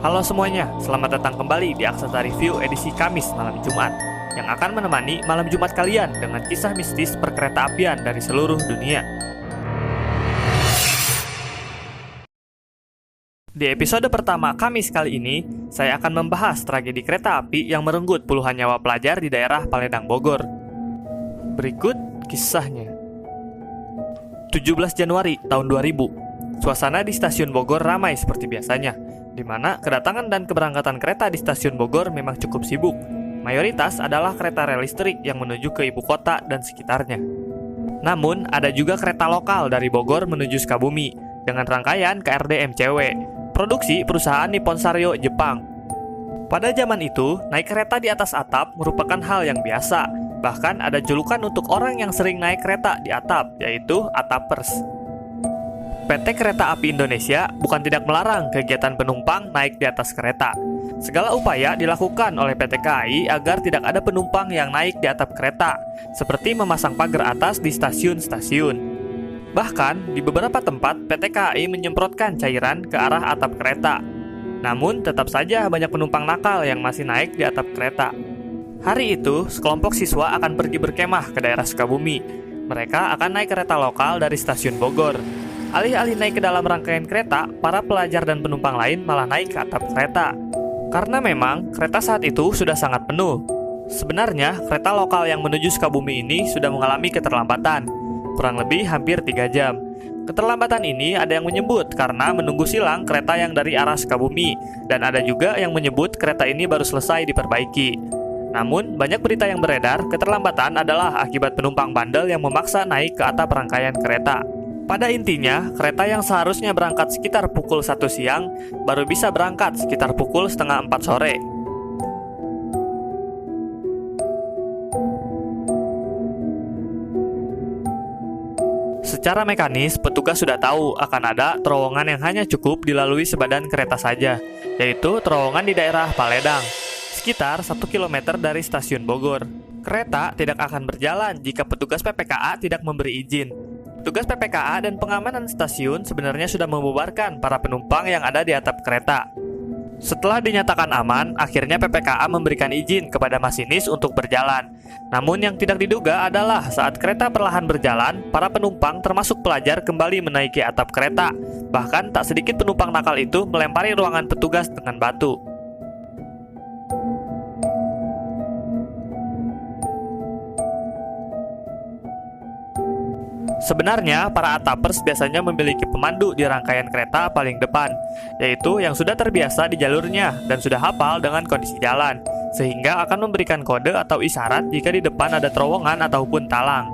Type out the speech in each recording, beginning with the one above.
Halo semuanya, selamat datang kembali di Aksasa Review edisi Kamis malam Jumat yang akan menemani malam Jumat kalian dengan kisah mistis perkereta apian dari seluruh dunia. Di episode pertama Kamis kali ini, saya akan membahas tragedi kereta api yang merenggut puluhan nyawa pelajar di daerah Paledang, Bogor. Berikut kisahnya. 17 Januari tahun 2000, suasana di stasiun Bogor ramai seperti biasanya, di mana kedatangan dan keberangkatan kereta di stasiun Bogor memang cukup sibuk. Mayoritas adalah kereta rel listrik yang menuju ke ibu kota dan sekitarnya. Namun, ada juga kereta lokal dari Bogor menuju Sukabumi dengan rangkaian KRD MCW, produksi perusahaan Nippon Sanryo Jepang. Pada zaman itu, naik kereta di atas atap merupakan hal yang biasa. Bahkan ada julukan untuk orang yang sering naik kereta di atap, yaitu atapers. PT Kereta Api Indonesia bukan tidak melarang kegiatan penumpang naik di atas kereta. Segala upaya dilakukan oleh PT KAI agar tidak ada penumpang yang naik di atap kereta, seperti memasang pagar atas di stasiun-stasiun. Bahkan, di beberapa tempat PT KAI menyemprotkan cairan ke arah atap kereta. Namun, tetap saja banyak penumpang nakal yang masih naik di atap kereta. Hari itu, sekelompok siswa akan pergi berkemah ke daerah Sukabumi. Mereka akan naik kereta lokal dari stasiun Bogor. Alih-alih naik ke dalam rangkaian kereta, para pelajar dan penumpang lain malah naik ke atap kereta. Karena memang kereta saat itu sudah sangat penuh. Sebenarnya, kereta lokal yang menuju Sukabumi ini sudah mengalami keterlambatan, kurang lebih hampir 3 jam. Keterlambatan ini ada yang menyebut karena menunggu silang kereta yang dari arah Sukabumi, dan ada juga yang menyebut kereta ini baru selesai diperbaiki. Namun, banyak berita yang beredar, keterlambatan adalah akibat penumpang bandel yang memaksa naik ke atap rangkaian kereta. Pada intinya, kereta yang seharusnya berangkat sekitar pukul 1 siang baru bisa berangkat sekitar pukul setengah 4 sore. Secara mekanis, petugas sudah tahu akan ada terowongan yang hanya cukup dilalui sebadan kereta saja, yaitu terowongan di daerah Paledang, sekitar 1 km dari stasiun Bogor. Kereta tidak akan berjalan jika petugas PPKA tidak memberi izin. Tugas PPKA dan pengamanan stasiun sebenarnya sudah membubarkan para penumpang yang ada di atap kereta. Setelah dinyatakan aman, akhirnya PPKA memberikan izin kepada masinis untuk berjalan. Namun yang tidak diduga adalah saat kereta perlahan berjalan, para penumpang termasuk pelajar kembali menaiki atap kereta. Bahkan tak sedikit penumpang nakal itu melempari ruangan petugas dengan batu. Sebenarnya, para atapers biasanya memiliki pemandu di rangkaian kereta paling depan, yaitu yang sudah terbiasa di jalurnya dan sudah hafal dengan kondisi jalan, sehingga akan memberikan kode atau isyarat jika di depan ada terowongan ataupun talang.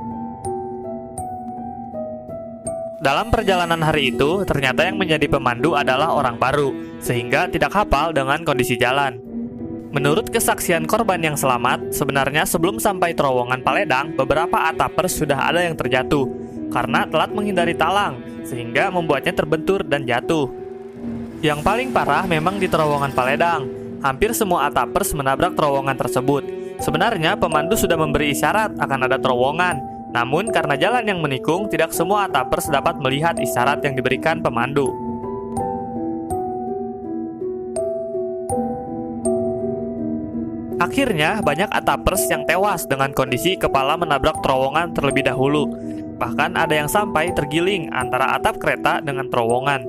Dalam perjalanan hari itu, ternyata yang menjadi pemandu adalah orang baru, sehingga tidak hafal dengan kondisi jalan. Menurut kesaksian korban yang selamat, sebenarnya sebelum sampai terowongan Paledang, beberapa atapers sudah ada yang terjatuh karena telat menghindari talang, sehingga membuatnya terbentur dan jatuh. Yang paling parah memang di terowongan Paledang. Hampir semua atapers menabrak terowongan tersebut. Sebenarnya pemandu sudah memberi isyarat akan ada terowongan, namun karena jalan yang menikung, tidak semua atapers dapat melihat isyarat yang diberikan pemandu. Akhirnya, banyak atapers yang tewas dengan kondisi kepala menabrak terowongan terlebih dahulu. Bahkan ada yang sampai tergiling antara atap kereta dengan terowongan.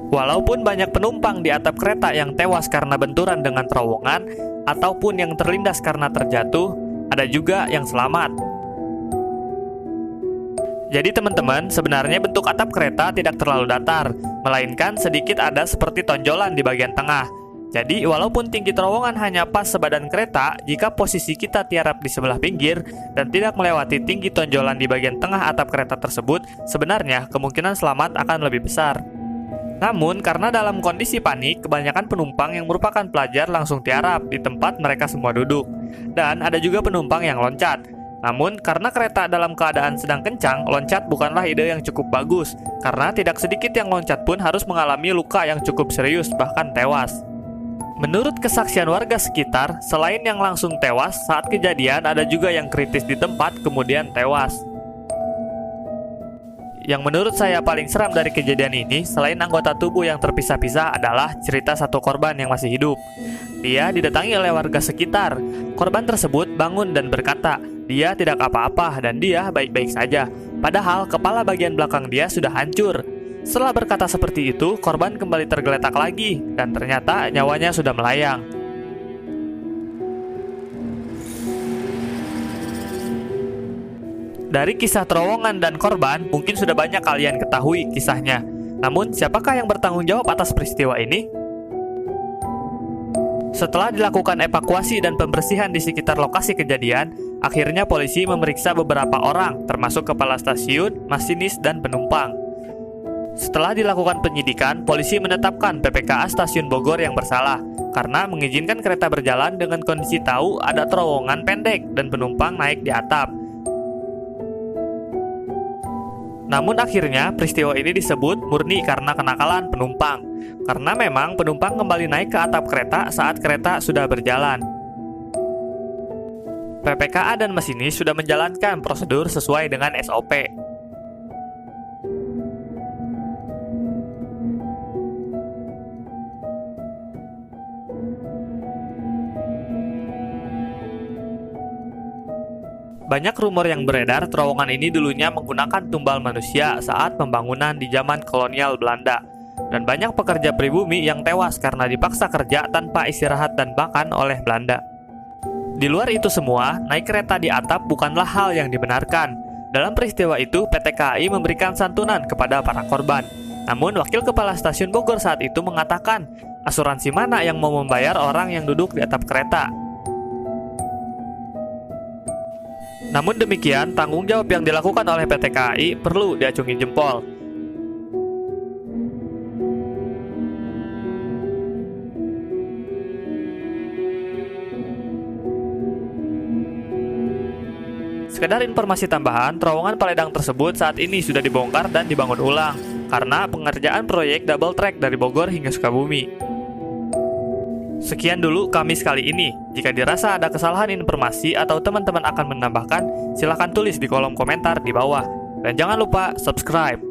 Walaupun banyak penumpang di atap kereta yang tewas karena benturan dengan terowongan, ataupun yang terlindas karena terjatuh, ada juga yang selamat. Jadi teman-teman, sebenarnya bentuk atap kereta tidak terlalu datar, melainkan sedikit ada seperti tonjolan di bagian tengah. Jadi, walaupun tinggi terowongan hanya pas sebadan kereta, jika posisi kita tiarap di sebelah pinggir dan tidak melewati tinggi tonjolan di bagian tengah atap kereta tersebut, sebenarnya kemungkinan selamat akan lebih besar. Namun, karena dalam kondisi panik, kebanyakan penumpang yang merupakan pelajar langsung tiarap di tempat mereka semua duduk. Dan ada juga penumpang yang loncat. Namun, karena kereta dalam keadaan sedang kencang, loncat bukanlah ide yang cukup bagus, karena tidak sedikit yang loncat pun harus mengalami luka yang cukup serius, bahkan tewas. Menurut kesaksian warga sekitar, selain yang langsung tewas, saat kejadian ada juga yang kritis di tempat kemudian tewas. Yang menurut saya paling seram dari kejadian ini, selain anggota tubuh yang terpisah-pisah, adalah cerita satu korban yang masih hidup. Dia didatangi oleh warga sekitar. Korban tersebut bangun dan berkata, dia tidak apa-apa dan dia baik-baik saja. Padahal kepala bagian belakang dia sudah hancur. Setelah berkata seperti itu, korban kembali tergeletak lagi dan ternyata nyawanya sudah melayang. Dari kisah terowongan dan korban, mungkin sudah banyak kalian ketahui kisahnya. Namun, siapakah yang bertanggung jawab atas peristiwa ini? Setelah dilakukan evakuasi dan pembersihan di sekitar lokasi kejadian, akhirnya polisi memeriksa beberapa orang, termasuk kepala stasiun, masinis, dan penumpang. Setelah dilakukan penyidikan, polisi menetapkan PPKA Stasiun Bogor yang bersalah karena mengizinkan kereta berjalan dengan kondisi tahu ada terowongan pendek dan penumpang naik di atap. Namun akhirnya peristiwa ini disebut murni karena kenakalan penumpang, karena memang penumpang kembali naik ke atap kereta saat kereta sudah berjalan. PPKA dan masinis sudah menjalankan prosedur sesuai dengan SOP. Banyak rumor yang beredar terowongan ini dulunya menggunakan tumbal manusia saat pembangunan di zaman kolonial Belanda. Dan banyak pekerja pribumi yang tewas karena dipaksa kerja tanpa istirahat dan makan oleh Belanda. Di luar itu semua, naik kereta di atap bukanlah hal yang dibenarkan. Dalam peristiwa itu, PT KAI memberikan santunan kepada para korban. Namun, Wakil Kepala Stasiun Bogor saat itu mengatakan, asuransi mana yang mau membayar orang yang duduk di atap kereta? Namun demikian, tanggung jawab yang dilakukan oleh PT KAI perlu diacungi jempol. Sekedar informasi tambahan, terowongan Paledang tersebut saat ini sudah dibongkar dan dibangun ulang karena pengerjaan proyek double track dari Bogor hingga Sukabumi. Sekian dulu Kamis kali ini. Jika dirasa ada kesalahan informasi atau teman-teman akan menambahkan, silakan tulis di kolom komentar di bawah. Dan jangan lupa subscribe.